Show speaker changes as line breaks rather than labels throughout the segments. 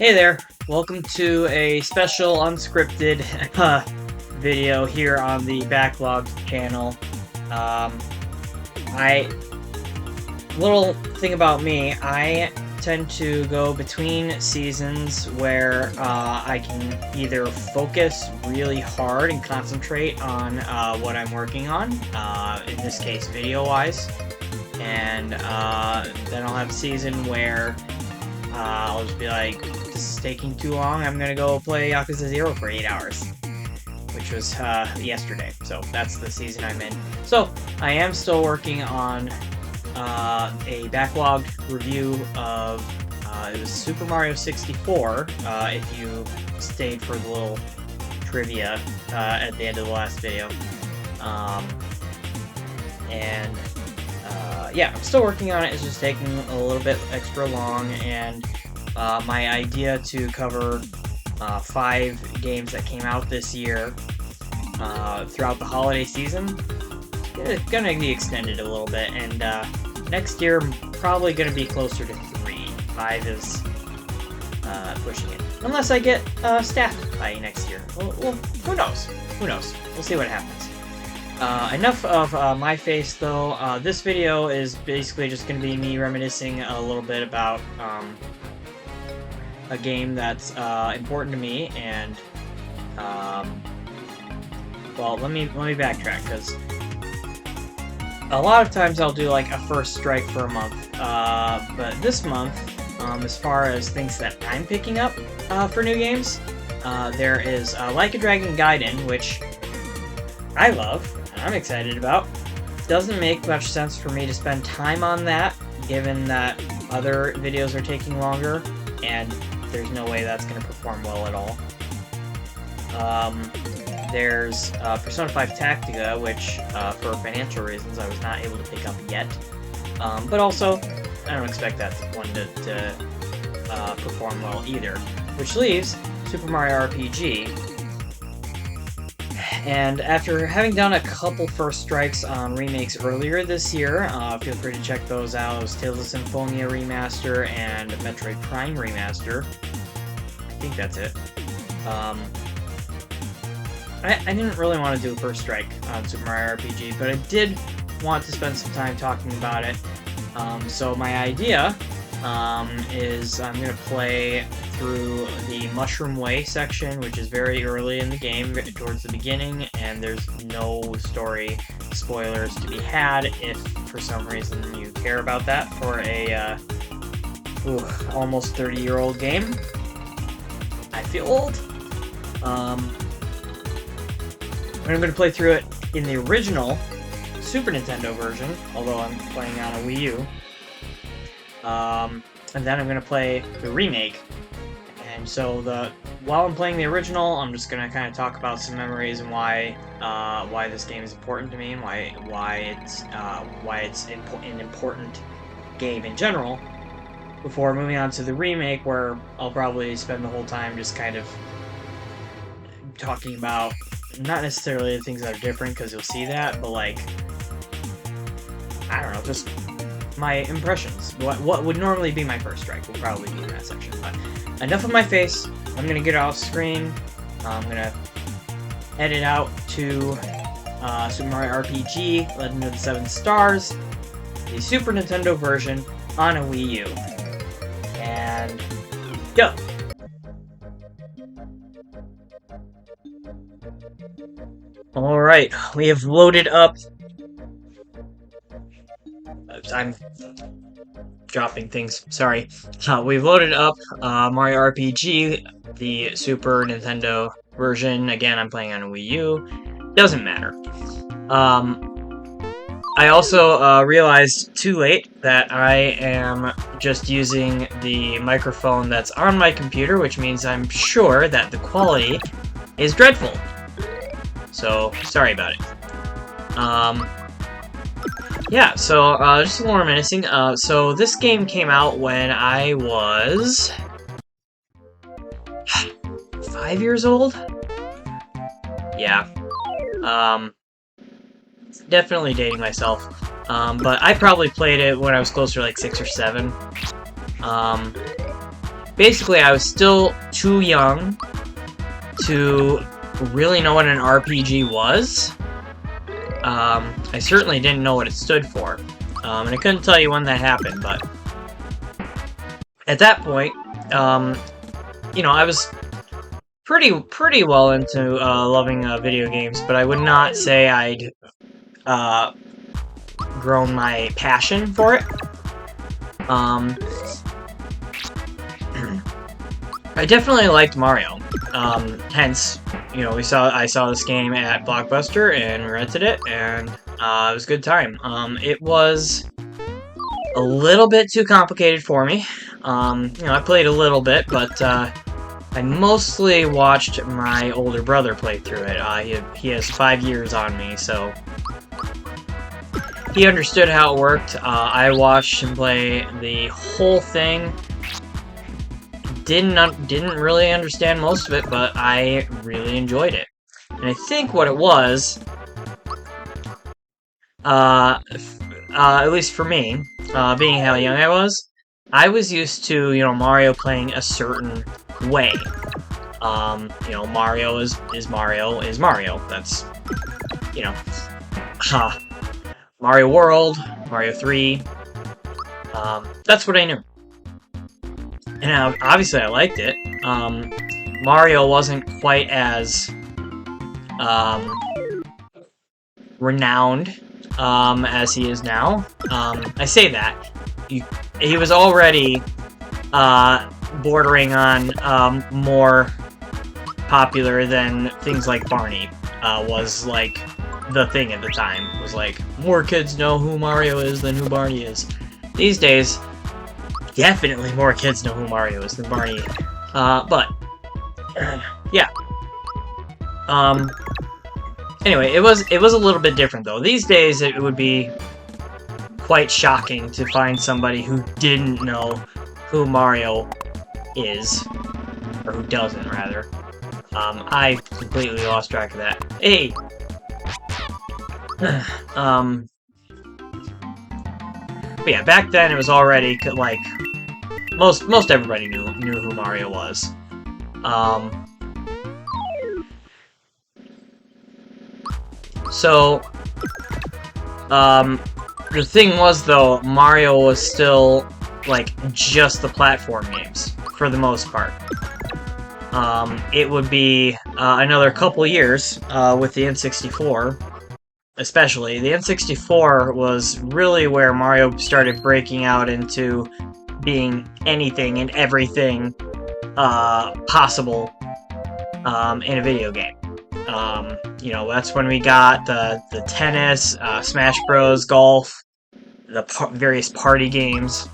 Hey there, welcome to a special unscripted video here on the Backlogged channel. Little thing about me, I tend to go between seasons where I can either focus really hard and concentrate on what I'm working on, in this case video-wise, and then I'll have a season where I'll just be like, this is taking too long, I'm gonna go play Yakuza 0 for 8 hours. Which was yesterday, so that's the season I'm in. So, I am still working on a backlogged review of, it was Super Mario 64, if you stayed for the little trivia at the end of the last video. Yeah, I'm still working on it. It's just taking a little bit extra long, and my idea to cover 5 games that came out this year throughout the holiday season is gonna be extended a little bit, and next year I'm probably gonna be closer to 3. 5 is pushing it, unless I get staffed by next year. Well, who knows? Who knows? We'll see what happens. Enough of my face, though. This video is basically just going to be me reminiscing a little bit about a game that's important to me, and well, let me backtrack, because a lot of times I'll do like a first strike for a month, but this month, as far as things that I'm picking up for new games, there is Like a Dragon Gaiden, which I love. I'm excited about. Doesn't make much sense for me to spend time on that, given that other videos are taking longer, and there's no way that's going to perform well at all. There's Persona 5 Tactica, which, for financial reasons, I was not able to pick up yet. But also, I don't expect that one to perform well either. Which leaves Super Mario RPG. And after having done a couple first strikes on remakes earlier this year, feel free to check those out. It was Tales of Symphonia Remaster and Metroid Prime Remaster. I think that's it. I didn't really want to do a first strike on Super Mario RPG, but I did want to spend some time talking about it. So my idea is I'm going to play through the Mushroom Way section, which is very early in the game, towards the beginning, and there's no story spoilers to be had if for some reason you care about that for a almost 30-year-old game. I feel old. And I'm going to play through it in the original Super Nintendo version, although I'm playing on a Wii U. And then I'm going to play the remake. And so while I'm playing the original, I'm just going to kind of talk about some memories and why this game is important to me, and why it's an important game in general, before moving on to the remake, where I'll probably spend the whole time just kind of talking about not necessarily the things that are different, because you'll see that, but like, I don't know, just my impressions. What would normally be my first strike will probably be in that section. But enough of my face. I'm gonna get it off screen. I'm gonna edit out to Super Mario RPG Legend of the Seven Stars, the Super Nintendo version on a Wii U. And go! Alright, we have loaded up. I'm dropping things, sorry. We've loaded up Mario RPG, the Super Nintendo version. Again, I'm playing on a Wii U. Doesn't matter. I also realized too late that I am just using the microphone that's on my computer, which means I'm sure that the quality is dreadful. So, sorry about it. Yeah, so, just a little reminiscing. So this game came out when I was 5 years old? Yeah. Definitely dating myself. But I probably played it when I was closer to like 6 or 7. basically, I was still too young to really know what an RPG was. I certainly didn't know what it stood for. And I couldn't tell you when that happened, but at that point, you know, I was pretty well into loving video games, but I would not say I'd grown my passion for it. I definitely liked Mario. Hence, you know, I saw this game at Blockbuster and rented it, and it was a good time. It was a little bit too complicated for me. You know, I played a little bit, but I mostly watched my older brother play through it. He has 5 years on me, so he understood how it worked. I watched him play the whole thing. Didn't really understand most of it, but I really enjoyed it. And I think what it was, at least for me, being how young I was used to, you know, Mario playing a certain way. You know, Mario is Mario. That's, you know, Mario World, Mario 3. That's what I knew. And obviously I liked it. Mario wasn't quite as renowned as he is now. I say that. He was already bordering on more popular than things like Barney was like the thing at the time. It was like, more kids know who Mario is than who Barney is. These days, definitely more kids know who Mario is than Barney. But yeah. Anyway, it was a little bit different though. These days, it would be quite shocking to find somebody who didn't know who Mario is, or who doesn't rather. I completely lost track of that. Hey. But yeah, back then it was already like most everybody knew who Mario was. So the thing was though, Mario was still like just the platform games for the most part. It would be another couple years with the N64. Especially. The N64 was really where Mario started breaking out into being anything and everything possible in a video game. You know, that's when we got the tennis, Smash Bros, golf, the various party games.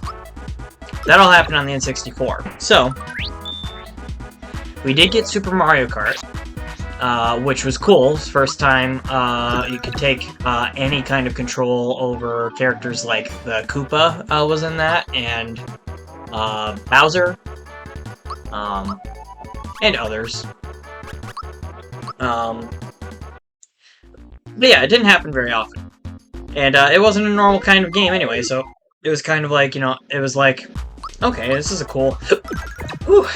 That all happened on the N64. So, we did get Super Mario Kart. Which was cool. First time you could take any kind of control over characters like the Koopa was in that, and Bowser, and others. But yeah, it didn't happen very often. And it wasn't a normal kind of game anyway, so it was kind of like, you know, it was like, okay, this is a cool... Whew.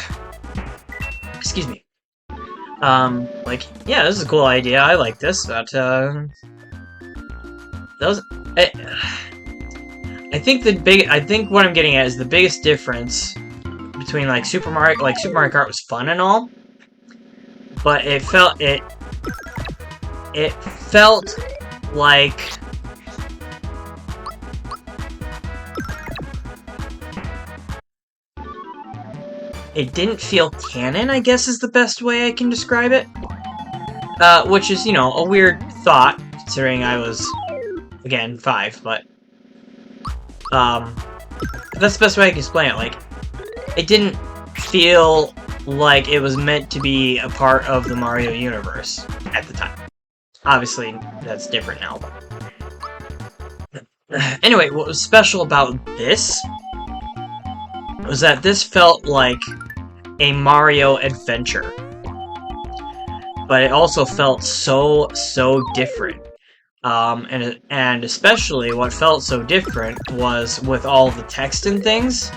Excuse me. Like, yeah, this is a cool idea, I like this, but, I think what I'm getting at is the biggest difference between, like, Super Mario Kart was fun and all, but it felt like it didn't feel canon, I guess is the best way I can describe it. Which is, you know, a weird thought, considering I was, again, 5, but... that's the best way I can explain it. Like, it didn't feel like it was meant to be a part of the Mario universe at the time. Obviously, that's different now, but... Anyway, what was special about this was that this felt like a Mario adventure. But it also felt so different. And especially what felt so different was with all the text and things.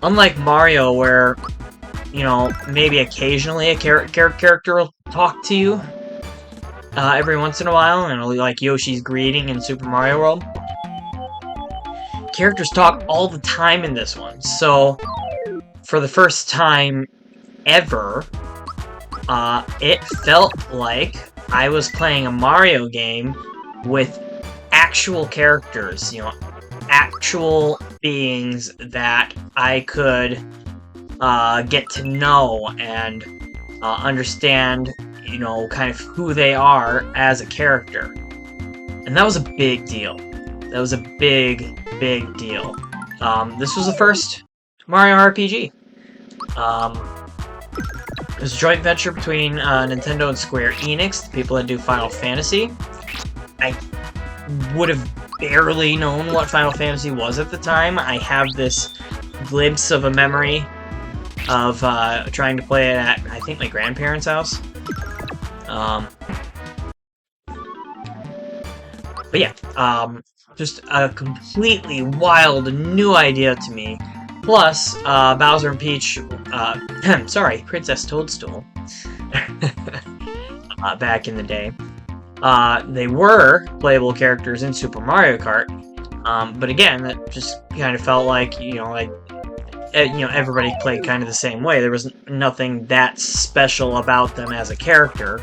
unlike Mario, where, you know, maybe occasionally a character will talk to you every once in a while, and like Yoshi's greeting in Super Mario World. Characters talk all the time in this one, so for the first time ever, it felt like I was playing a Mario game with actual characters, you know, actual beings that I could get to know and understand, you know, kind of who they are as a character. And that was a big deal. That was a big, big deal. This was the first Mario RPG. It was a joint venture between Nintendo and Square Enix, the people that do Final Fantasy. I would have barely known what Final Fantasy was at the time. I have this glimpse of a memory of trying to play it at, I think, my grandparents' house. But yeah, just a completely wild new idea to me. Plus, Bowser and Peach, sorry, Princess Toadstool, back in the day, they were playable characters in Super Mario Kart, but again, that just kind of felt like, you know, everybody played kind of the same way. There was nothing that special about them as a character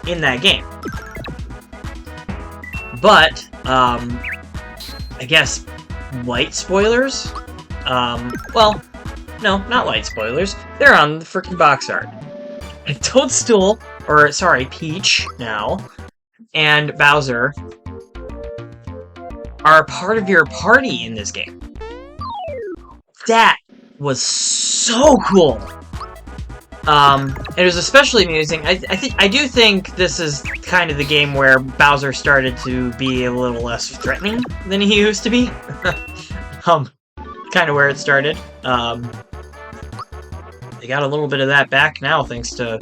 in that game. But, I guess, light spoilers? Well, no, not light spoilers. They're on the freaking box art. Toadstool, or, sorry, Peach, now, and Bowser are a part of your party in this game. That was so cool! It was especially amusing. I do think this is kind of the game where Bowser started to be a little less threatening than he used to be. Kind of where it started. They got a little bit of that back now, thanks to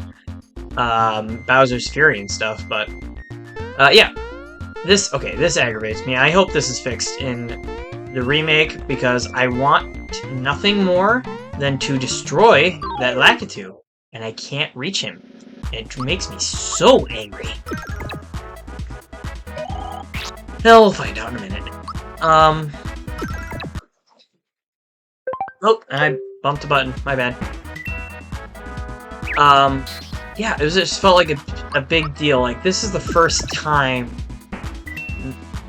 Bowser's Fury and stuff. But yeah, this aggravates me. I hope this is fixed in the remake because I want nothing more than to destroy that Lakitu. And I can't reach him. It makes me so angry. Well, we'll find out in a minute. Oh, I bumped a button. My bad. Yeah, it just felt like a big deal. Like, this is the first time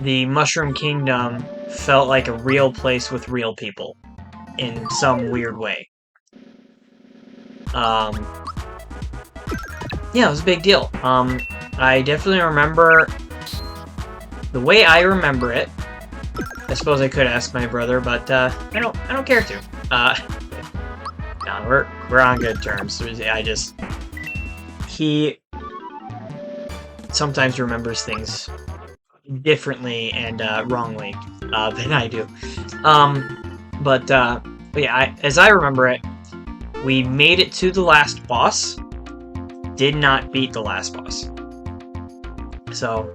the Mushroom Kingdom felt like a real place with real people. In some weird way. Yeah, it was a big deal. I definitely remember the way I remember it. I suppose I could ask my brother, but I don't care to. No, we're on good terms. He sometimes remembers things differently and wrongly than I do. But yeah, as I remember it, we made it to the last boss. Did not beat the last boss. So,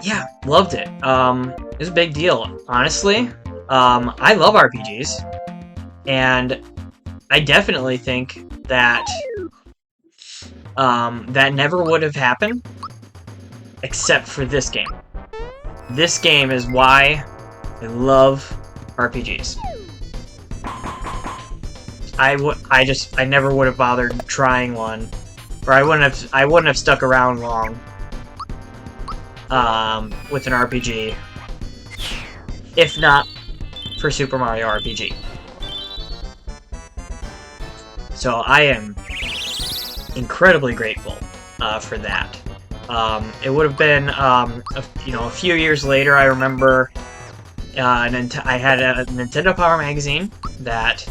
yeah, loved it. It was a big deal, honestly. I love RPGs, and I definitely think that that never would have happened except for this game. This game is why I love RPGs. I never would have bothered trying one, or I wouldn't have stuck around long with an RPG if not for Super Mario RPG. So I am incredibly grateful for that. It would have been a few years later. I remember I had a Nintendo Power magazine that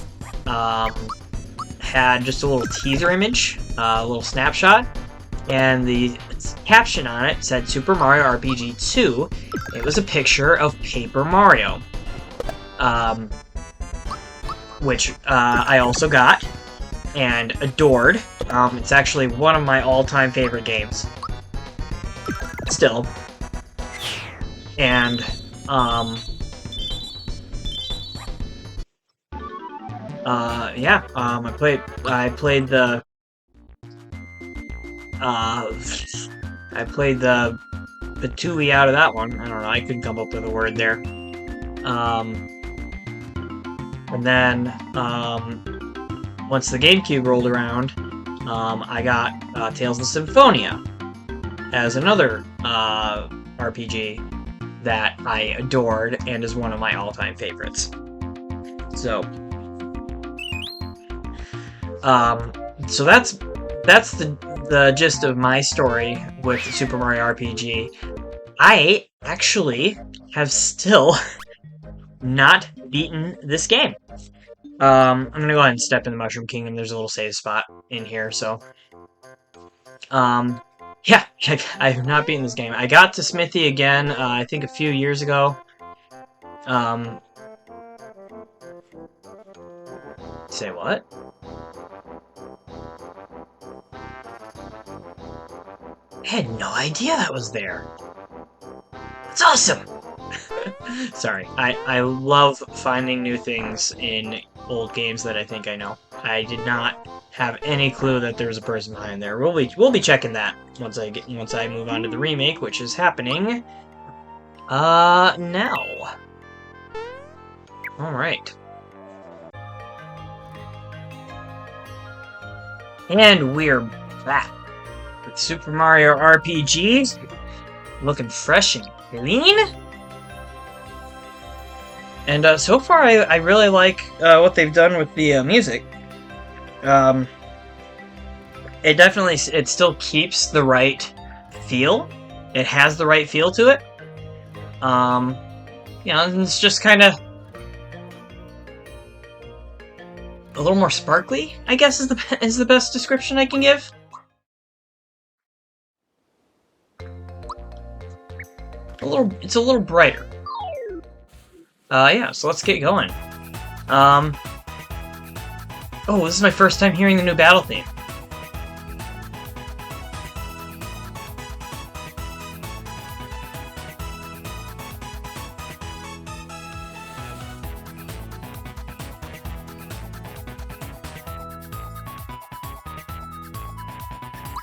had just a little teaser image, a little snapshot, and the caption on it said Super Mario RPG 2. It was a picture of Paper Mario, which I also got and adored. It's actually one of my all-time favorite games. Still. And, Yeah, I played the, I played the patooey out of that one. I don't know, I couldn't come up with a word there. And then, once the GameCube rolled around, I got Tales of Symphonia as another RPG that I adored and is one of my all-time favorites. So, so that's the gist of my story with Super Mario RPG. I actually have still not beaten this game. I'm gonna go ahead and step in the Mushroom Kingdom. There's a little save spot in here, so yeah, I have not beaten this game. I got to Smithy again, I think a few years ago. Say what? I had no idea that was there. That's awesome! Sorry, I love finding new things in old games that I think I know. I did not have any clue that there's a person behind there. We'll be checking that once I move on to the remake, which is happening now. All right. And we're back with Super Mario RPG, looking fresh and clean. And so far, I really like what they've done with the music. It still keeps the right feel. It has the right feel to it. You know, it's just kind of a little more sparkly, I guess, is the best description I can give. It's a little brighter. Yeah, so let's get going. Oh, this is my first time hearing the new battle theme.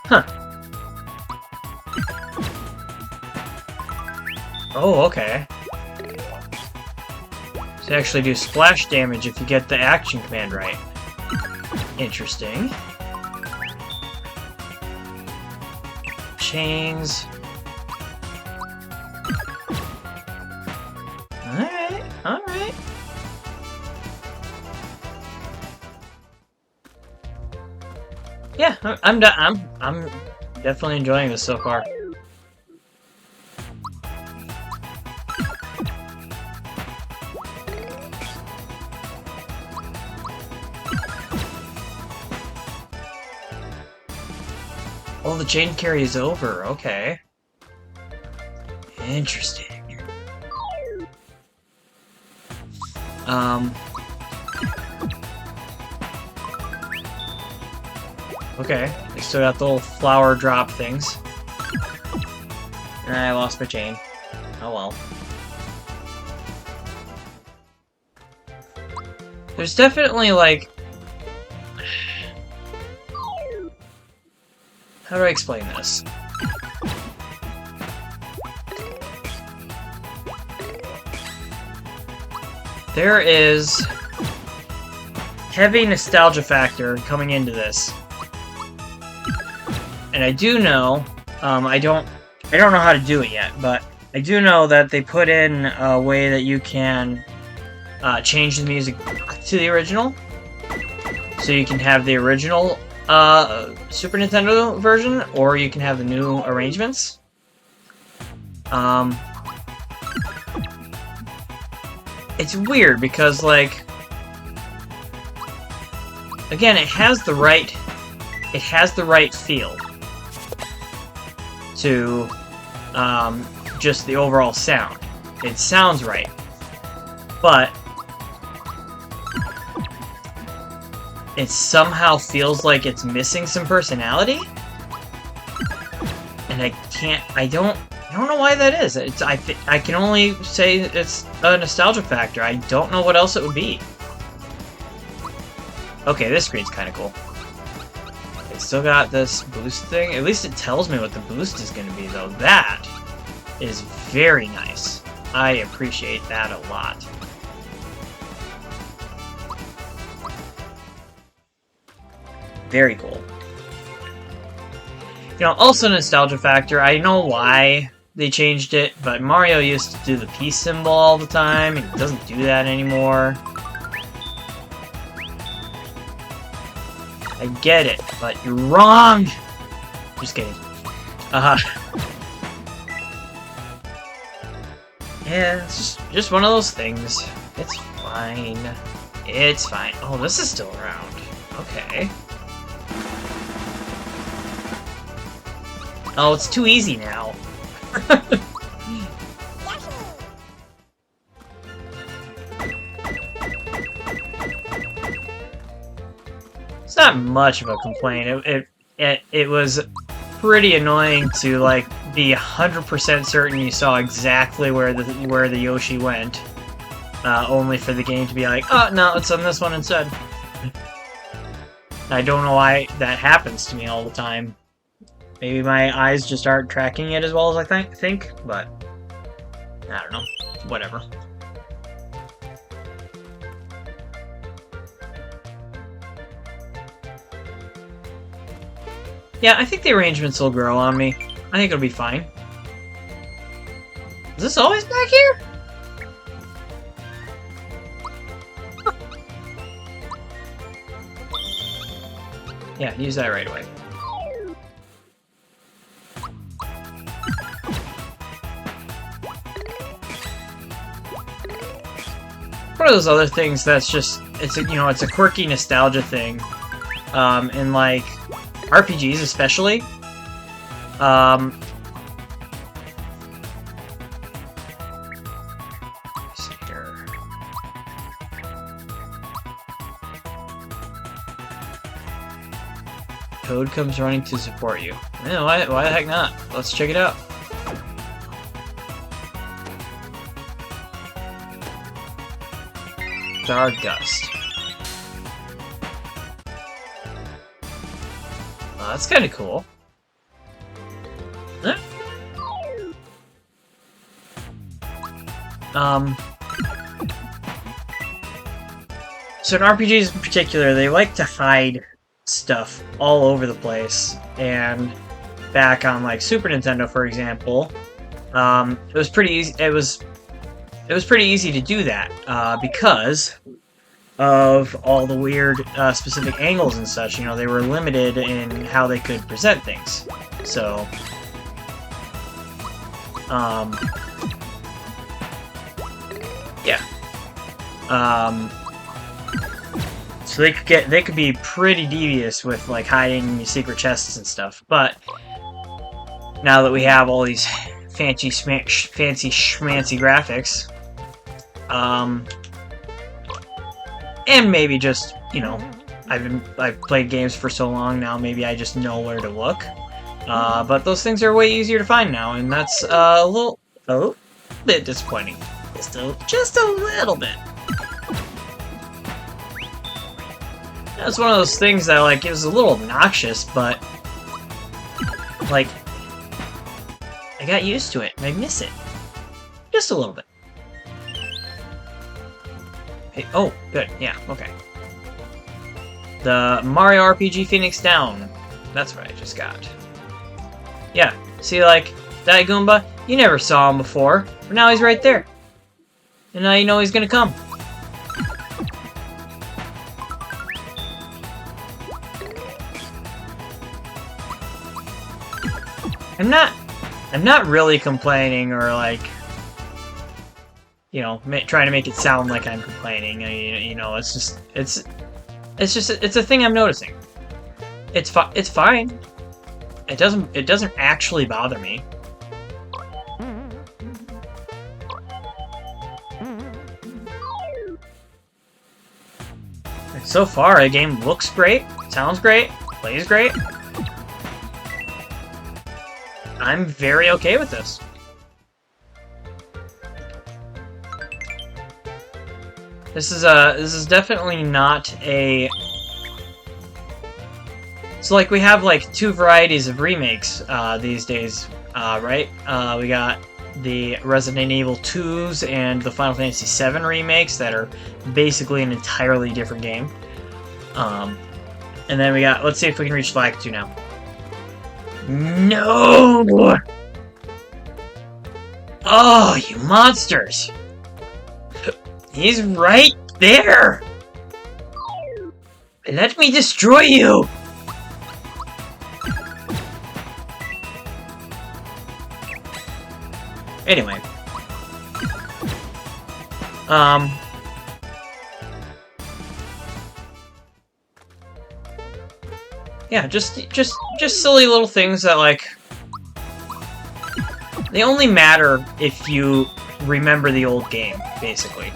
Huh. Oh, okay. To actually do splash damage if you get the action command right. Interesting. Chains. Alright, alright. Yeah, I'm definitely enjoying this so far. Oh, the chain carry is over. Okay. Interesting. Okay. They still got the little flower drop things. And I lost my chain. Oh well. There's definitely, like... How do I explain this? There is heavy nostalgia factor coming into this. And I do know, I don't know how to do it yet, but I do know that they put in a way that you can change the music to the original. So you can have the original Super Nintendo version, or you can have the new arrangements. It's weird because, like, again, it has the right feel to just the overall sound. It sounds right, but it somehow feels like it's missing some personality, and I don't know why that is. I can only say it's a nostalgia factor. I don't know what else it would be. Okay, this screen's kind of cool. It's still got this boost thing. At least it tells me what the boost is going to be, though. That is very nice. I appreciate that a lot. Very cool. You know, also nostalgia factor, I know why they changed it, but Mario used to do the peace symbol all the time, and he doesn't do that anymore. I get it, but you're wrong! Just kidding. Yeah, it's just one of those things. It's fine. It's fine. Oh, this is still around. Okay. Oh, it's too easy now. It's not much of a complaint. It was pretty annoying to like be 100% certain you saw exactly where the Yoshi went, only for the game to be like, oh no, it's on this one instead. I don't know why that happens to me all the time. Maybe my eyes just aren't tracking it as well as I think, but I don't know. Whatever. Yeah, I think the arrangements will grow on me. I think it'll be fine. Is this always back here? Yeah, use that right away. One of those other things that's just, it's a quirky nostalgia thing, in like RPGs especially. Let's see here. Code comes running to support you. Yeah, why the heck not? Let's check it out. Stardust. Oh, that's kind of cool. Huh? So in RPGs in particular, they like to hide stuff all over the place. And back on like Super Nintendo, for example, it was pretty easy. It was pretty easy to do that, because of all the weird specific angles and such. You know, they were limited in how they could present things. So, yeah. So they could be pretty devious with like hiding secret chests and stuff. But now that we have all these fancy schmancy graphics, and maybe just, you know, I've played games for so long now, maybe I just know where to look. But those things are way easier to find now, and that's a little bit disappointing. Just a little bit. That's one of those things that, like, it was a little obnoxious, but, like, I got used to it, and I miss it. Just a little bit. Hey, oh, good, yeah, okay. The Mario RPG Phoenix Down. That's what I just got. Yeah, see, like, that Goomba, you never saw him before, but now he's right there. And now you know he's gonna come. I'm not really complaining or, like, you know, trying to make it sound like I'm complaining. You know, it's a thing I'm noticing. It's fine. It doesn't actually bother me. So far, the game looks great, sounds great, plays great. I'm very okay with this. This is definitely not a So, like, we have, like, two varieties of remakes these days, right? We got the Resident Evil 2s and the Final Fantasy 7 remakes that are basically an entirely different game. And then we got... Let's see if we can reach Flag 2 now. No! Oh, you monsters! He's right there! Let me destroy you! Anyway. Yeah, just silly little things that, like... They only matter if you remember the old game, basically.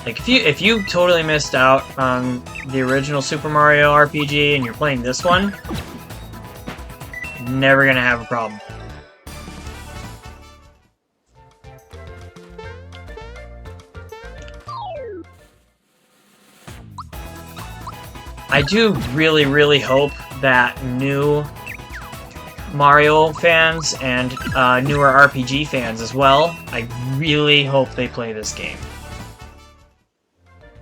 Like, if you totally missed out on the original Super Mario RPG and you're playing this one, never gonna have a problem. I do really, really hope that new Mario fans and newer RPG fans as well, I really hope they play this game.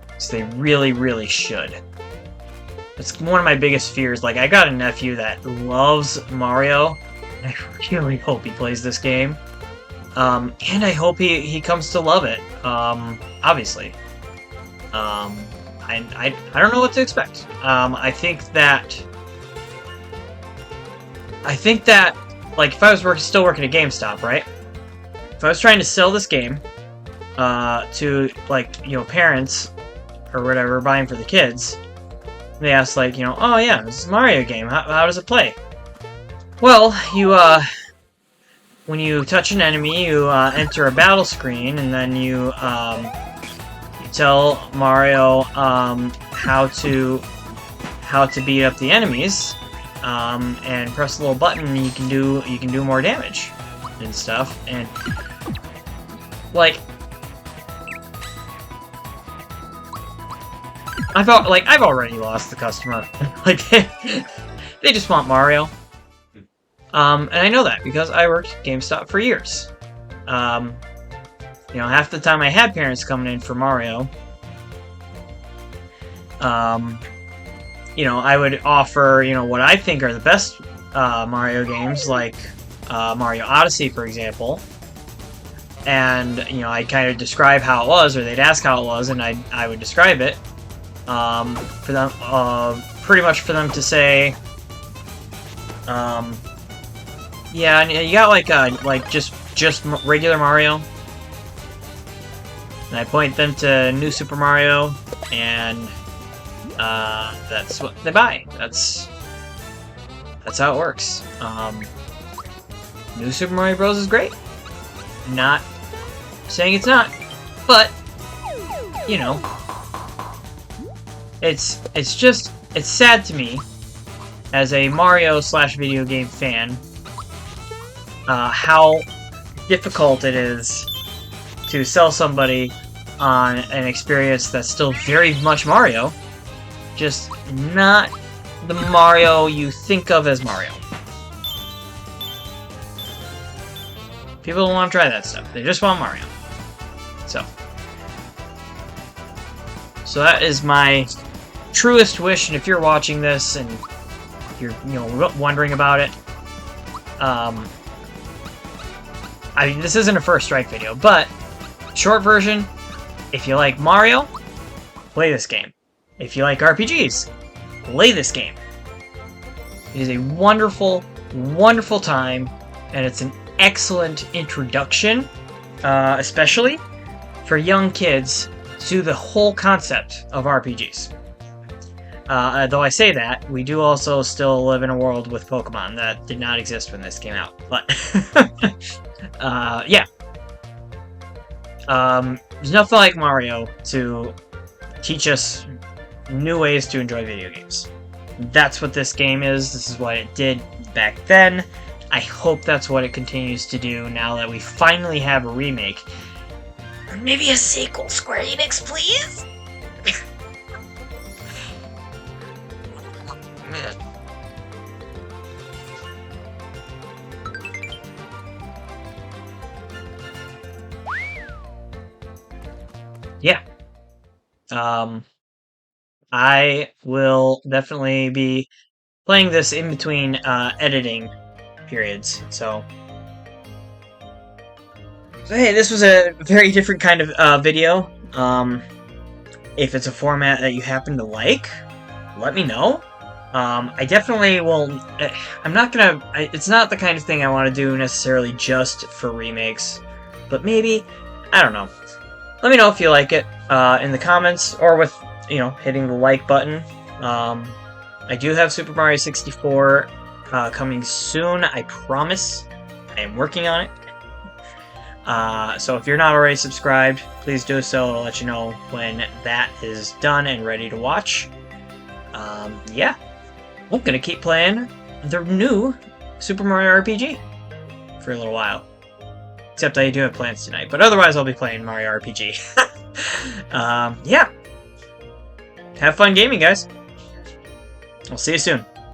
Because they really, really should. It's one of my biggest fears. Like, I got a nephew that loves Mario. I really hope he plays this game. And I hope he comes to love it. Obviously. I don't know what to expect. I think that, like, if I was still working at GameStop, right? If I was trying to sell this game to, like, you know, parents or whatever, buying for the kids, they ask, like, you know, oh yeah, this is a Mario game. How does it play? Well, you when you touch an enemy, you enter a battle screen, and then you tell Mario how to beat up the enemies, and press a little button, and you can do more damage and stuff. And like, I've already lost the customer. Like, they just want Mario. And I know that because I worked at GameStop for years. You know, half the time I had parents coming in for Mario. You know, I would offer, you know, what I think are the best Mario games, like Mario Odyssey, for example. And, you know, I'd kind of describe how it was, or they'd ask how it was, and I would describe it. For them, pretty much for them to say, yeah, and you got like just regular Mario. And I point them to New Super Mario, and that's what they buy. That's how it works. New Super Mario Bros. Is great. Not saying it's not, but you know, it's sad to me as a Mario / video game fan, how difficult it is to sell somebody on an experience that's still very much Mario, just not the Mario you think of as Mario. People don't want to try that stuff. They just want Mario. So that is my truest wish, and if you're watching this and you're, you know, wondering about it, I mean, this isn't a first strike video, but short version, if you like Mario, play this game. If you like RPGs, play this game. It is a wonderful, wonderful time, and it's an excellent introduction, especially for young kids, to the whole concept of RPGs. Though I say that, we do also still live in a world with Pokemon that did not exist when this came out. But, yeah. There's nothing like Mario to teach us new ways to enjoy video games. That's what this game is. This is what it did back then. I hope that's what it continues to do now that we finally have a remake. Or maybe a sequel, Square Enix, please? yeah. I will definitely be playing this in between editing periods. So hey, this was a very different kind of video. If it's a format that you happen to like, let me know. I definitely will. I'm not gonna. It's not the kind of thing I want to do necessarily just for remakes, but maybe, I don't know. Let me know if you like it in the comments or with hitting the like button. I do have Super Mario 64 coming soon. I promise. I am working on it. So if you're not already subscribed, please do so. It'll let you know when that is done and ready to watch. Yeah. I'm gonna keep playing the new Super Mario RPG for a little while. Except I do have plans tonight, but otherwise I'll be playing Mario RPG. Yeah. Have fun gaming, guys. I'll see you soon.